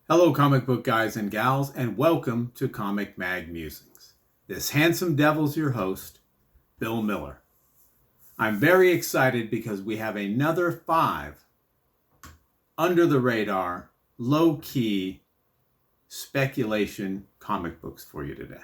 Hello, comic book guys and gals, and welcome to Comic Mag Musings. This handsome devil's your host, Bill Miller. I'm very excited because we have another 5 under the radar, low-key speculation comic books for you today.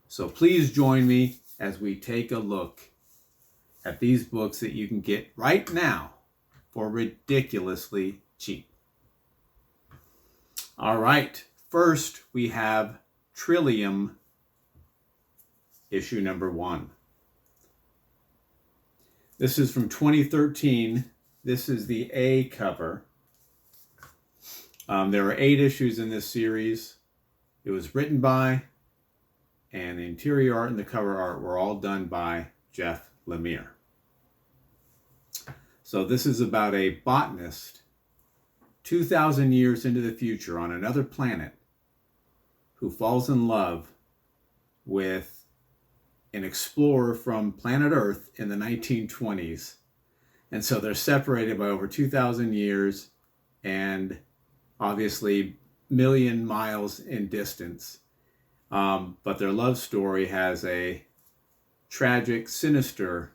So please join me as we take a look at these books that you can get right now for ridiculously cheap. All right, first we have Trillium, issue number 1. This is from 2013. This is the A cover. There are 8 issues in this series. It was written by, and the interior art and the cover art were all done by Jeff Lemire. So this is about a botanist 2,000 years into the future on another planet who falls in love with an explorer from planet Earth in the 1920s. And so they're separated by over 2,000 years and obviously million miles in distance. But their love story has a tragic, sinister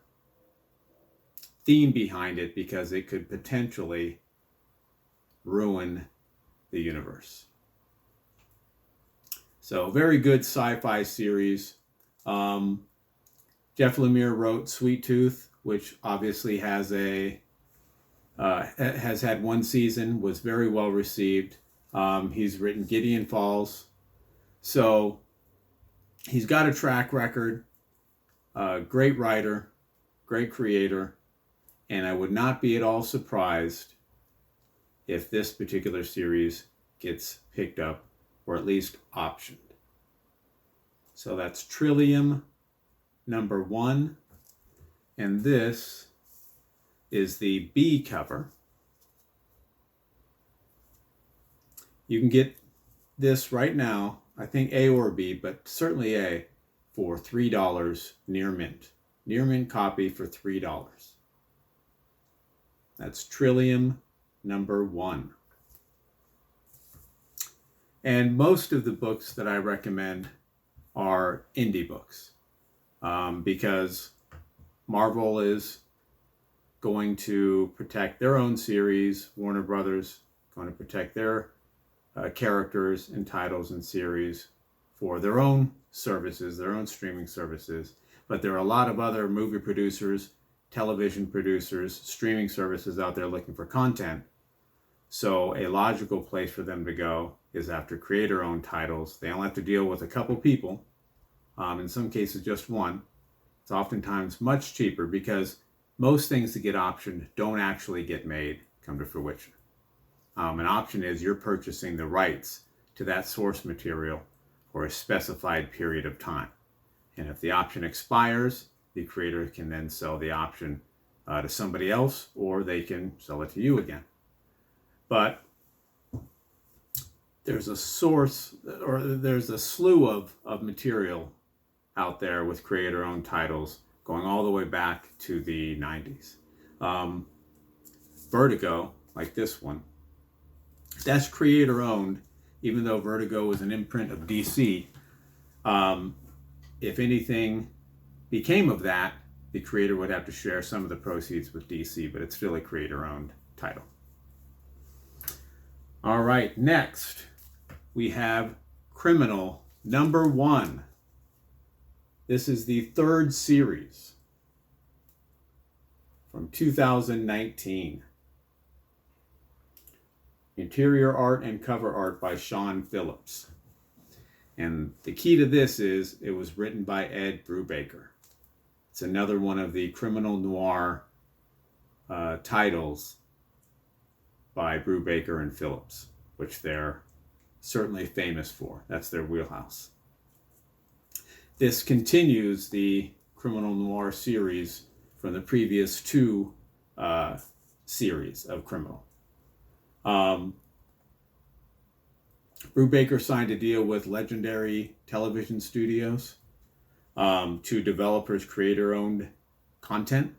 theme behind it because it could potentially ruin the universe. So very good sci-fi series. Jeff Lemire wrote Sweet Tooth, which obviously has had 1 season, was very well received. He's written Gideon Falls. So he's got a track record, great writer, great creator, and I would not be at all surprised if this particular series gets picked up or at least optioned. So that's Trillium number 1. And this is the B cover. You can get this right now, I think A or B, but certainly A, for $3 near mint. Near mint copy for $3. That's Trillium number 1. And most of the books that I recommend are indie books because Marvel is going to protect their own series. Warner Brothers going to protect their characters and titles and series for their own services, their own streaming services. But there are a lot of other movie producers, television producers, streaming services out there looking for content. So a logical place for them to go is after creator-owned titles. They only have to deal with a couple people, in some cases just one. It's oftentimes much cheaper because most things that get optioned don't actually get made, come to fruition. An option is you're purchasing the rights to that source material for a specified period of time. And if the option expires, the creator can then sell the option to somebody else, or they can sell it to you again. But there's a source, or there's a slew of material out there with creator-owned titles going all the way back to the 90s. Vertigo, like this one, that's creator-owned, even though Vertigo was an imprint of DC. If anything became of that, the creator would have to share some of the proceeds with DC, but it's still a creator-owned title. All right, next we have Criminal number 1. This is the 3rd series from 2019. Interior art and cover art by Sean Phillips. And the key to this is it was written by Ed Brubaker. It's another one of the criminal noir titles by Brubaker and Phillips, which they're certainly famous for. That's their wheelhouse. This continues the criminal noir series from the previous 2 series of Criminal. Brubaker signed a deal with Legendary Television Studios to developers creator-owned content,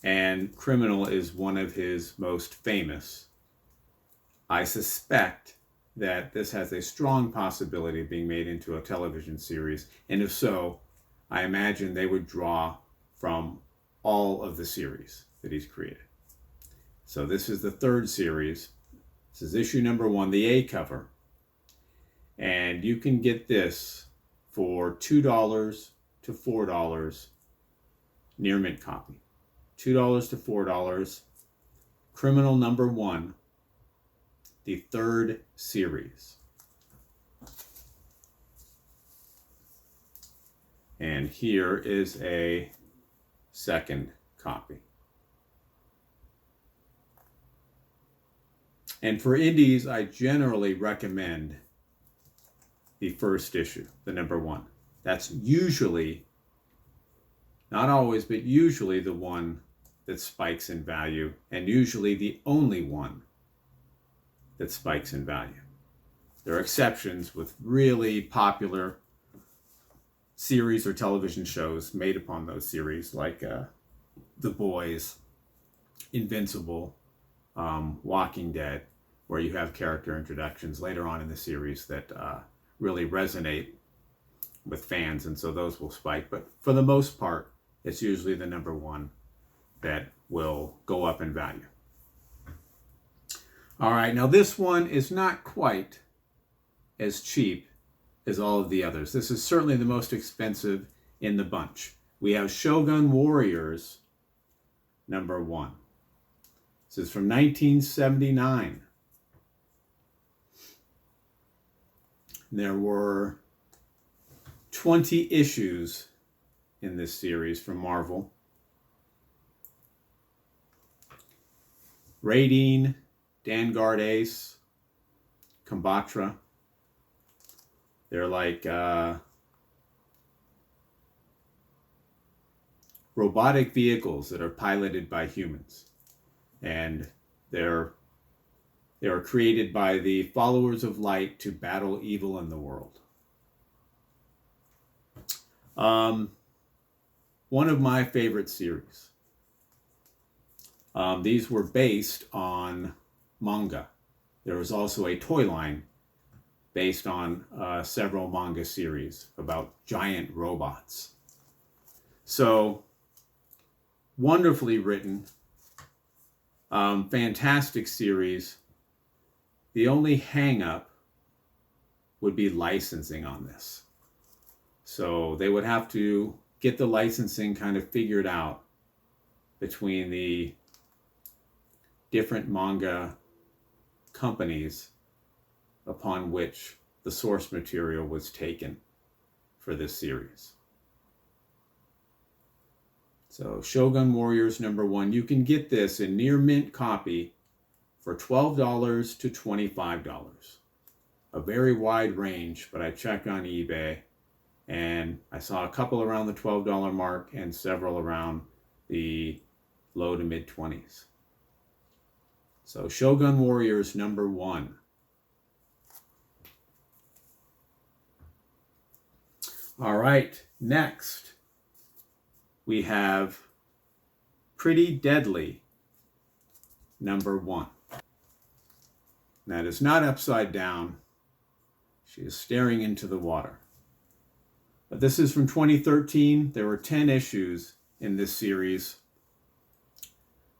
and Criminal is one of his most famous. I suspect that this has a strong possibility of being made into a television series? And if so, I imagine they would draw from all of the series that he's created. So this is the third series. This is issue number 1, the A cover. And you can get this for $2 to $4 near mint copy. $2 to $4. Criminal number 1, the third series. And here is a second copy. And for indies, I generally recommend the first issue, the number 1. That's usually, not always, but usually the one that spikes in value, and usually the only one that spikes in value. There are exceptions with really popular series or television shows made upon those series, like The Boys, Invincible, Walking Dead, where you have character introductions later on in the series that really resonate with fans, and so those will spike. But for the most part, it's usually the number 1 that will go up in value. All right, now this one is not quite as cheap as all of the others. This is certainly the most expensive in the bunch. We have Shogun Warriors number 1. This is from 1979. There were 20 issues in this series from Marvel. Raideen, Vanguard Ace, Combatra. They're like robotic vehicles that are piloted by humans. And they are created by the followers of light to battle evil in the world. One of my favorite series. These were based on manga. There was also a toy line based on several manga series about giant robots. So, wonderfully written, fantastic series. The only hang-up would be licensing on this. So they would have to get the licensing kind of figured out between the different manga companies upon which the source material was taken for this series. So Shogun Warriors number 1, you can get this in near mint copy for $12 to $25. A very wide range, but I checked on eBay and I saw a couple around the $12 mark and several around the low to mid 20s. So Shogun Warriors number 1. All right, next we have Pretty Deadly number 1. That is not upside down. She is staring into the water. But this is from 2013. There were 10 issues in this series.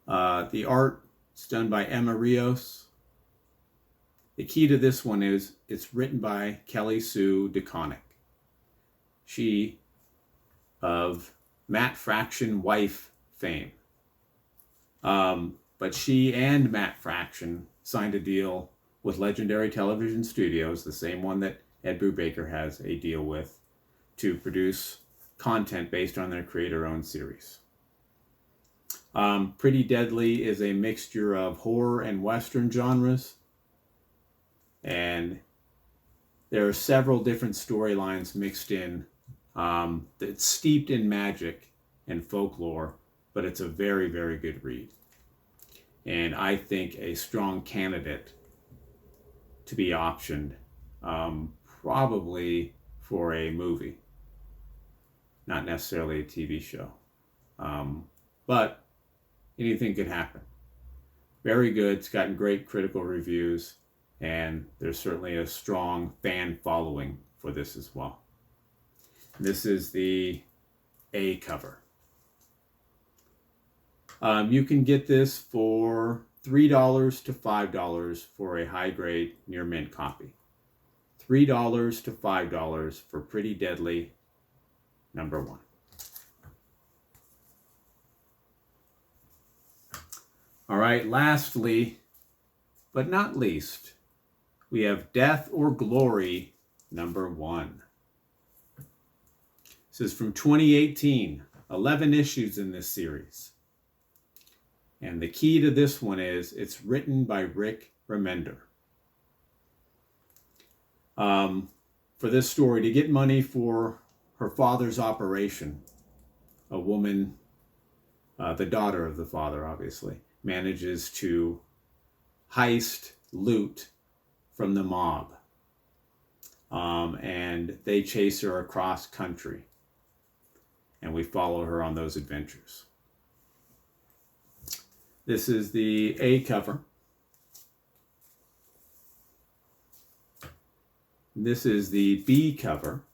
The art is done by Emma Rios. The key to this one is it's written by Kelly Sue DeConnick. She of Matt Fraction wife fame. But she and Matt Fraction signed a deal with Legendary Television Studios, the same one that Ed Brubaker has a deal with, to produce content based on their creator-owned series. Pretty Deadly is a mixture of horror and Western genres, and there are several different storylines mixed in. It's steeped in magic and folklore, but it's a very, very good read. And I think a strong candidate to be optioned, probably for a movie, not necessarily a TV show. But anything could happen. Very good. It's gotten great critical reviews, And there's certainly a strong fan following for this as well. This is the A cover. You can get this for $3 to $5 for a high-grade near mint copy. $3 to $5 for Pretty Deadly #1. All right, lastly, but not least, we have Death or Glory #1. This is from 2018, 11 issues in this series. And the key to this one is it's written by Rick Remender. For this story, to get money for her father's operation, a woman, the daughter of the father obviously, manages to heist loot from the mob. And they chase her across country. And we follow her on those adventures. This is the A cover. This is the B cover.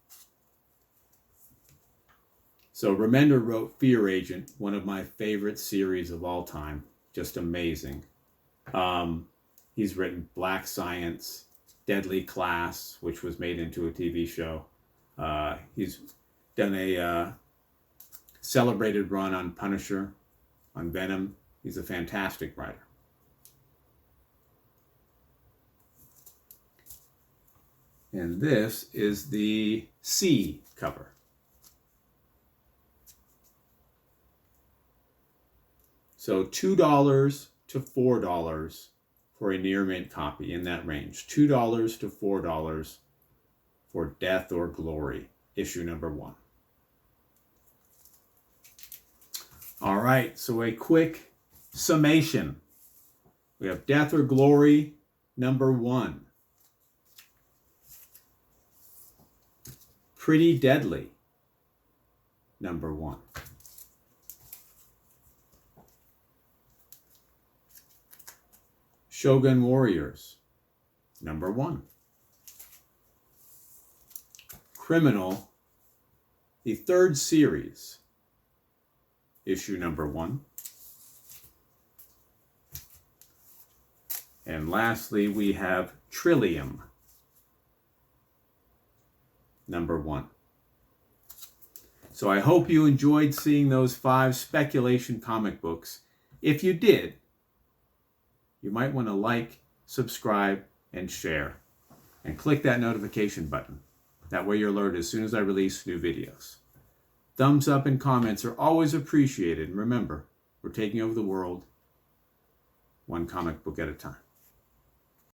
So Remender wrote Fear Agent, one of my favorite series of all time. Just amazing. He's written Black Science, Deadly Class, which was made into a TV show. He's done a celebrated run on Punisher, on Venom. He's a fantastic writer. And this is the C cover. So $2 to $4 for a near mint copy, in that range. $2 to $4 for Death or Glory, issue #1. All right, so a quick summation. We have Death or Glory #1. Pretty Deadly #1. Shogun Warriors #1. Criminal, the 3rd series, issue #1. And lastly, we have Trillium #1. So I hope you enjoyed seeing those 5 speculation comic books. If you did, you might want to like, subscribe, and share. And click that notification button. That way you're alerted as soon as I release new videos. Thumbs up and comments are always appreciated. And remember, we're taking over the world one comic book at a time.